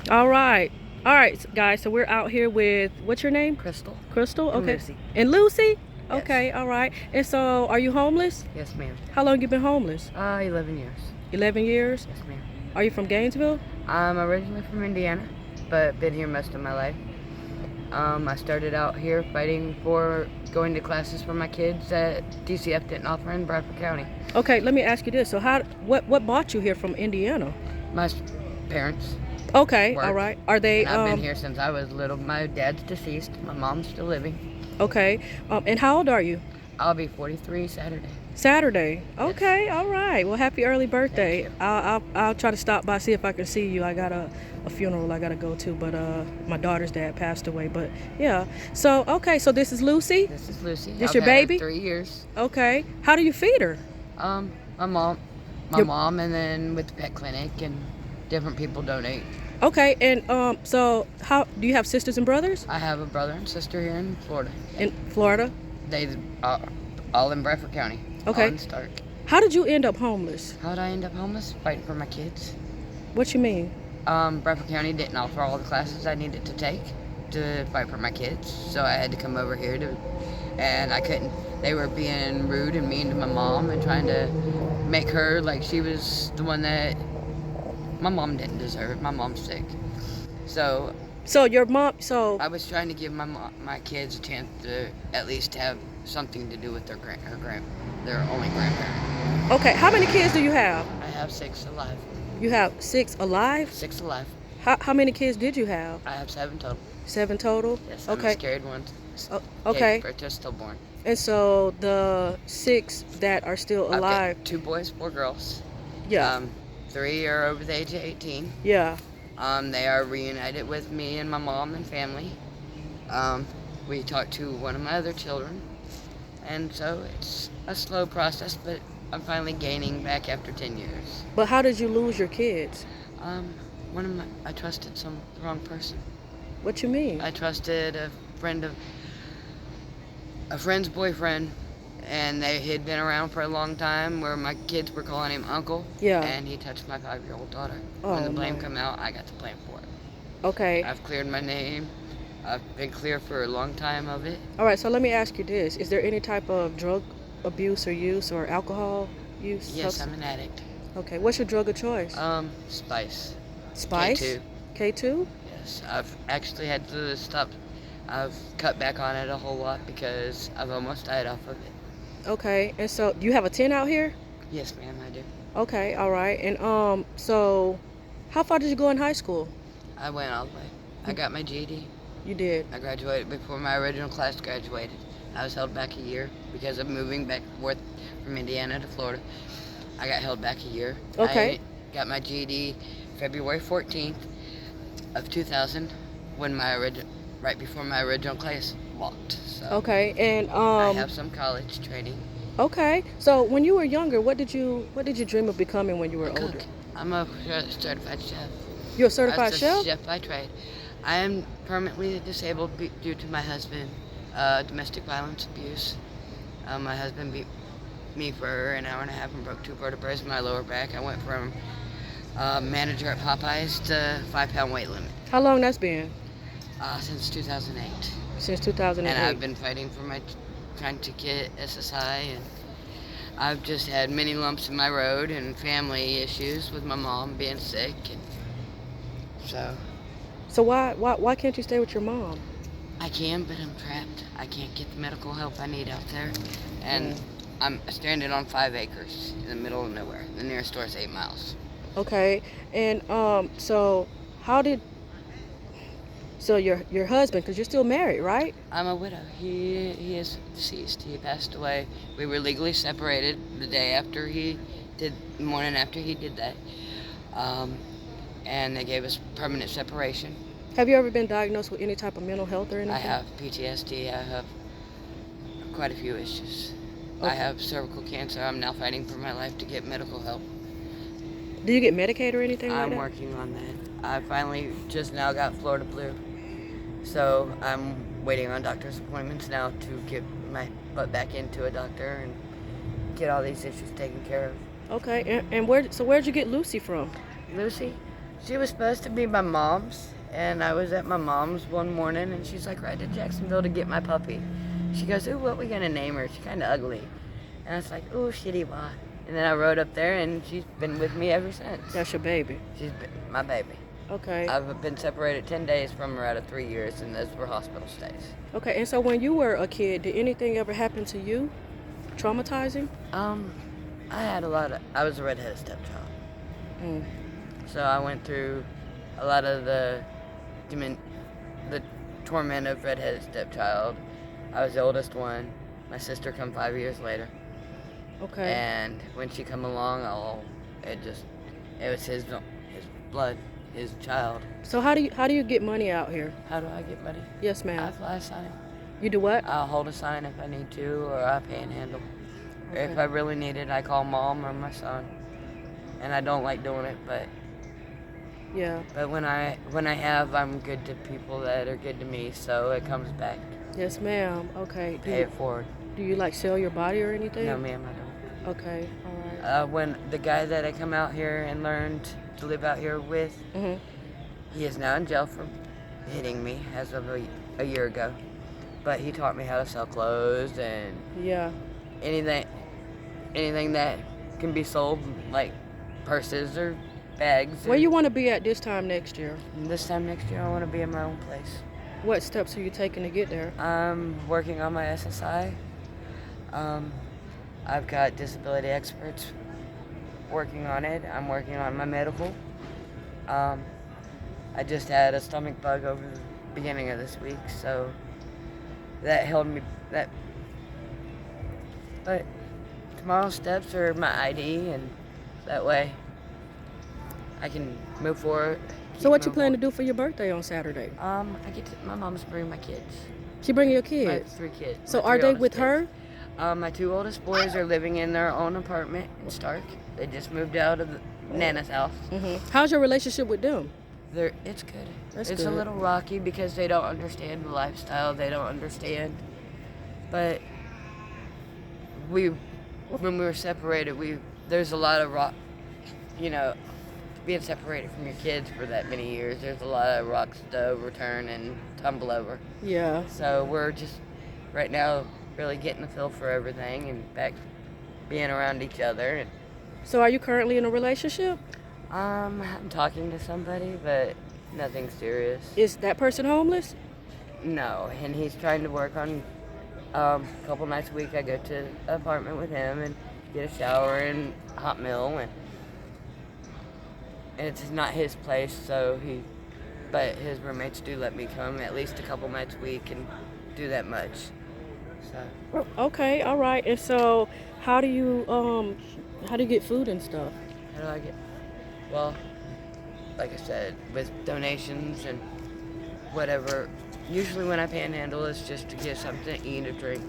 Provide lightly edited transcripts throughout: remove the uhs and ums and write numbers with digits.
All right. All right, guys. So we're out here with, what's your name? Crystal. Crystal? And Okay. Lucy. And Lucy? Yes. Okay, all right. And so are you homeless? Yes, ma'am. How long you been homeless? 11 years. 11 years? Yes, ma'am. Are you from Gainesville? I'm originally from Indiana, but been here most of my life. I started out here fighting for going to classes for my kids that DCF didn't offer in Bradford County. Okay, let me ask you this. So what brought you here from Indiana? My parents. Okay, Work. all right. Are they And I've been here since I was little. My dad's deceased. My mom's still living. Okay. And how old are you? I'll be 43 Saturday. Saturday. Okay, all right. Well, happy early birthday. Thank you. I'll try to stop by, see if I can see you. I got a funeral I gotta go to, but my daughter's dad passed away. But yeah. So okay, so this is Lucy. This is Lucy. This I've your had her baby? 3 years. Okay. How do you feed her? My mom, and then with the pet clinic and different people donate. Okay, and so how do you have sisters and brothers I have a brother and sister here in Florida. in Florida? They all in Bradford County. Okay. All in Stark. How did you end up homeless? How did I end up homeless? Fighting for my kids. What you mean? Bradford County didn't offer all the classes I needed to take to fight for my kids, so I had to come over here and I couldn't. They were being rude and mean to my mom and trying to make her like she was the one that my mom didn't deserve. My mom's sick, so Your mom. So I was trying to give my kids a chance to at least have something to do with their only grandparent. okay, how many kids do you have? I have 6 alive. You have 6 alive. 6 alive. How many kids did you have? I have 7 total. 7 total. Yes, I'm Okay. a scared one. Okay. Gave birth to stillborn. And so the 6 that are still alive. I've got 2 boys, 4 girls. Yeah. 3 are over the age of 18. Yeah. They are reunited with me and my mom and family. We talked to one of my other children, and so it's a slow process, but I'm finally gaining back after 10 years. But how did you lose your kids? I trusted the wrong person. What you mean? I trusted a friend's boyfriend, and they had been around for a long time, where my kids were calling him uncle. Yeah. And he touched my 5-year-old daughter. Oh, When the blame my. come out, I got the blame for it. Okay. I've cleared my name. I've been clear for a long time of it. All right. So let me ask you this: is there any type of drug abuse or use or alcohol use? Yes, I'm an addict. Okay. What's your drug of choice? Spice. Spice. K2. K2. Yes, I've actually had to stop. I've cut back on it a whole lot because I've almost died off of it. Okay. And so, do you have a 10 out here? Yes, ma'am, I do. Okay. All right. And so, how far did you go in high school? I went all the way. I got my GED. You did. I graduated before my original class graduated. I was held back a year because of moving back and forth from Indiana to Florida. I got held back a year. Okay. I got my GED February 14th of 2000 when right before my original class walked. So Okay. And I have some college training. Okay. So when you were younger, what did you dream of becoming when you were older? Cook. I'm a certified chef. You're a certified I'm a chef? chef by trade. I am permanently disabled due to my husband, domestic violence abuse. My husband beat me for an hour and a half and broke 2 vertebrae in my lower back. I went from manager at Popeyes to 5-pound weight limit. How long that's been? Since 2008. Since 2008. And I've been fighting for trying to get SSI, and I've just had many lumps in my road and family issues with my mom being sick, and So why can't you stay with your mom? I can, but I'm trapped. I can't get the medical help I need out there, and I'm stranded on 5 acres in the middle of nowhere. The nearest store is 8 miles. Okay. And so how did your husband, because you're still married, right? I'm a widow. He is deceased. He passed away. We were legally separated the morning after he did that. And they gave us permanent separation. Have you ever been diagnosed with any type of mental health or anything? I have PTSD. I have quite a few issues. Okay. I have cervical cancer. I'm now fighting for my life to get medical help. Do you get Medicaid or anything like I'm that? working on that. I finally just now got Florida Blue. So I'm waiting on doctor's appointments now to get my butt back into a doctor and get all these issues taken care of. Okay. And where'd you get Lucy from? Lucy, She was supposed to be my mom's, and I was at my mom's one morning, and she's like, ride to Jacksonville to get my puppy. She goes, ooh, what we gonna name her? She's kind of ugly. And I was like, ooh, shitty why? And then I rode up there, and she's been with me ever since. That's your baby. She's been my baby. Okay. I've been separated 10 days from her out of 3 years, and those were hospital stays. Okay, and so when you were a kid, did anything ever happen to you? Traumatizing? I was a redheaded stepchild. Mm. So I went through a lot of the torment of redheaded stepchild. I was the oldest one. My sister come 5 years later. Okay. And when she come along, it was his blood, his child. So how do you get money out here? How do I get money? Yes, I ma'am. fly a sign. You do what? I'll hold a sign if I need to, or I panhandle. Okay. If I really need it, I call mom or my son. And I don't like doing it, but Yeah. when I have, I'm good to people that are good to me, so it comes back. Yes, ma'am. Okay. Pay it forward. Do you like sell your body or anything? No, ma'am, I don't. Okay. All right. When the guy that I come out here and learned to live out here with, Mhm. he is now in jail for hitting me as of a year ago. But he taught me how to sell clothes and Yeah. anything that can be sold, like purses or bags. Where you want to be at this time next year? This time next year, I want to be in my own place. What steps are you taking to get there? I'm working on my SSI. I've got disability experts working on it. I'm working on my medical. I just had a stomach bug over the beginning of this week, so that held me that. But tomorrow's steps are my ID, and that way I can move forward. So what you plan to do for your birthday on Saturday? My mom's bringing my kids. She bring your My kids. 3 kids. So my are 3 they oldest with kids. her? My 2 oldest boys are living in their own apartment in Stark. They just moved out of Nana's house. How's your relationship with them? It's good. That's it's a good. little rocky because they don't understand the lifestyle. They don't understand. But when we were separated, there's a lot of rock. Being separated from your kids for that many years, there's a lot of rocks to overturn and tumble over. Yeah. So we're just right now really getting a feel for everything and back being around each other. And So are you currently in a relationship? I'm talking to somebody, but nothing serious. Is that person homeless? No, and he's trying to work on a couple nights a week. I go to an apartment with him and get a shower and a hot meal, and it's not his place, but his roommates do let me come at least a couple nights a week and do that much. So Okay, all right. And so how do you get food and stuff? how do I get? Well, like I said, with donations and whatever. Usually when I panhandle, it's just to get something to eat or drink.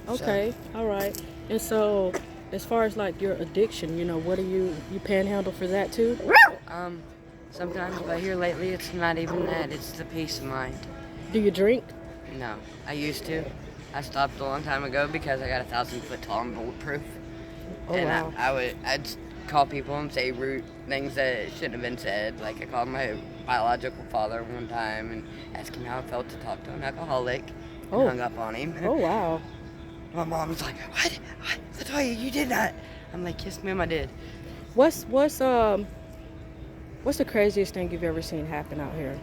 Okay, all right. And so as far as like your addiction, what do you panhandle for that too? Sometimes, but here lately, it's not even that. It's the peace of mind. Do you drink? No, I used to. I stopped a long time ago because I got 1,000 foot tall and bulletproof. Oh, And wow. I'd call people and say rude things that shouldn't have been said. Like I called my biological father one time and asked him how it felt to talk to an alcoholic. And Oh. hung up on him. Oh, wow. My mom's like, what? Latoya, you did that. I'm like, yes, ma'am, I did. What's the craziest thing you've ever seen happen out here?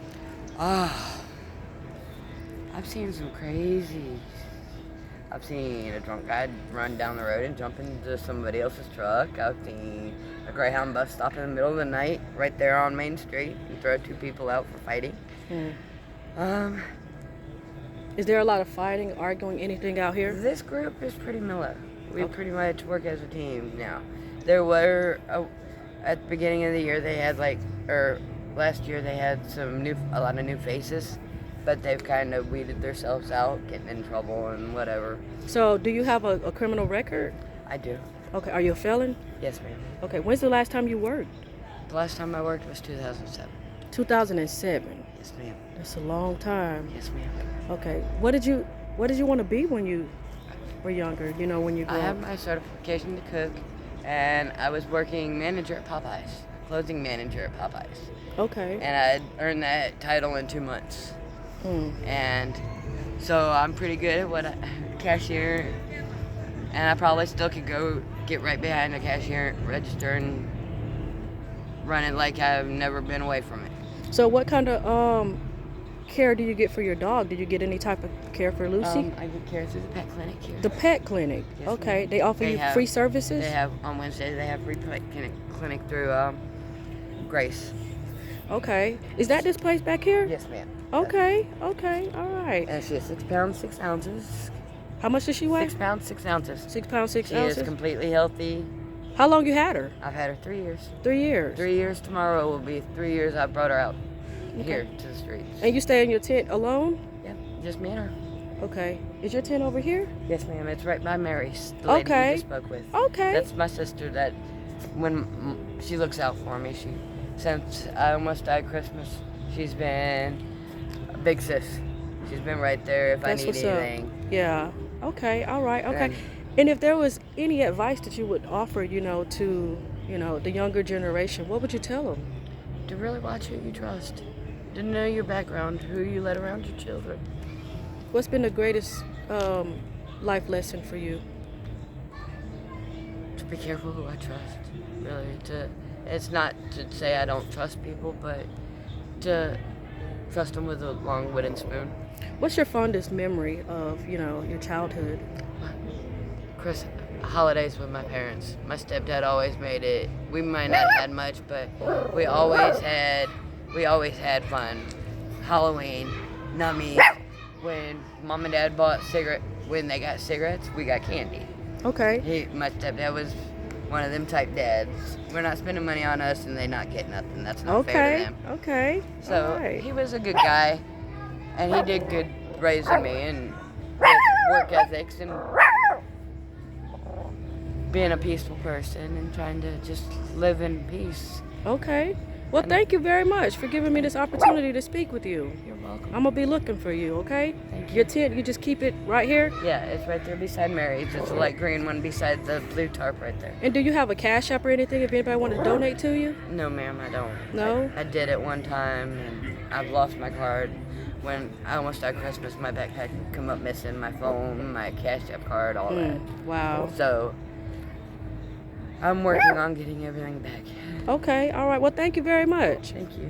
I've seen some crazy. I've seen a drunk guy run down the road and jump into somebody else's truck. I've seen a Greyhound bus stop in the middle of the night right there on Main Street and throw 2 people out for fighting. Is there a lot of fighting, arguing, anything out here? This group is pretty mellow. We pretty much work as a team now. There were, at the beginning of the year, they had last year they had a lot of new faces, but they've kind of weeded themselves out, getting in trouble and whatever. So do you have a criminal record? I do. Okay, are you a felon? Yes, ma'am. Okay, when's the last time you worked? The last time I worked was 2007. 2007. Yes, ma'am. That's a long time. Yes, ma'am. Okay, what did you want to be when you were younger? When you grew I up? have my certification to cook, and I was working manager at Popeyes, closing manager at Popeyes. Okay. And I earned that title in 2 months. And so I'm pretty good at what cashier, and I probably still could go get right behind the cashier register and run it like I've never been away from it. So what kind of care do you get for your dog? Did you get any type of care for Lucy? I get care through the pet clinic here. The pet clinic. Yes, Okay. ma'am. They offer you free services? They have on Wednesdays. They have free pet clinic through Grace. Okay. Is that this place back here? Yes, ma'am. Okay. Okay. All right. And she's 6 pounds 6 ounces. How much does she weigh? 6 pounds 6 ounces. 6 pounds 6 She ounces. is completely healthy. How long you had her? I've had her 3 years. 3 years. 3 years tomorrow will be 3 years I brought her out here to the streets. And you stay in your tent alone? Yep, just me and her. Okay. Is your tent over here? Yes, ma'am. It's right by Mary's, the lady you just spoke with. Okay. That's my sister. That when she looks out for me, since I almost died Christmas, she's been a big sis. She's been right there if That's I need what's anything. up. Yeah. Okay. All right. Okay. And- And if there was any advice that you would offer, to, the younger generation, what would you tell them? To really watch who you trust. To know your background, who you let around your children. What's been the greatest life lesson for you? To be careful who I trust. Really, it's not to say I don't trust people, but to trust them with a long wooden spoon. What's your fondest memory of, your childhood? Holidays with my parents. My stepdad always made it. We might not have had much, but we always had fun. Halloween, nummies. When mom and dad when they got cigarettes, we got candy. Okay. My stepdad was one of them type dads. We're not spending money on us and they not get nothing. That's not fair to them. Okay. So All right. he was a good guy, and he did good raising me and with work ethics and being a peaceful person and trying to just live in peace. Okay. Well, thank you very much for giving me this opportunity to speak with you. You're welcome. I'm going to be looking for you, okay? Thank you. Your tent, you just keep it right here? Yeah, it's right there beside Mary's. It's a light green one beside the blue tarp right there. And do you have a cash app or anything if anybody wanted to donate to you? No, ma'am, I don't. No? I did it one time, and I've lost my card. When I almost died Christmas, my backpack come up missing, my phone, my cash app card, all that. Wow. So I'm working on getting everything back. Okay. All right. Well, thank you very much. Thank you.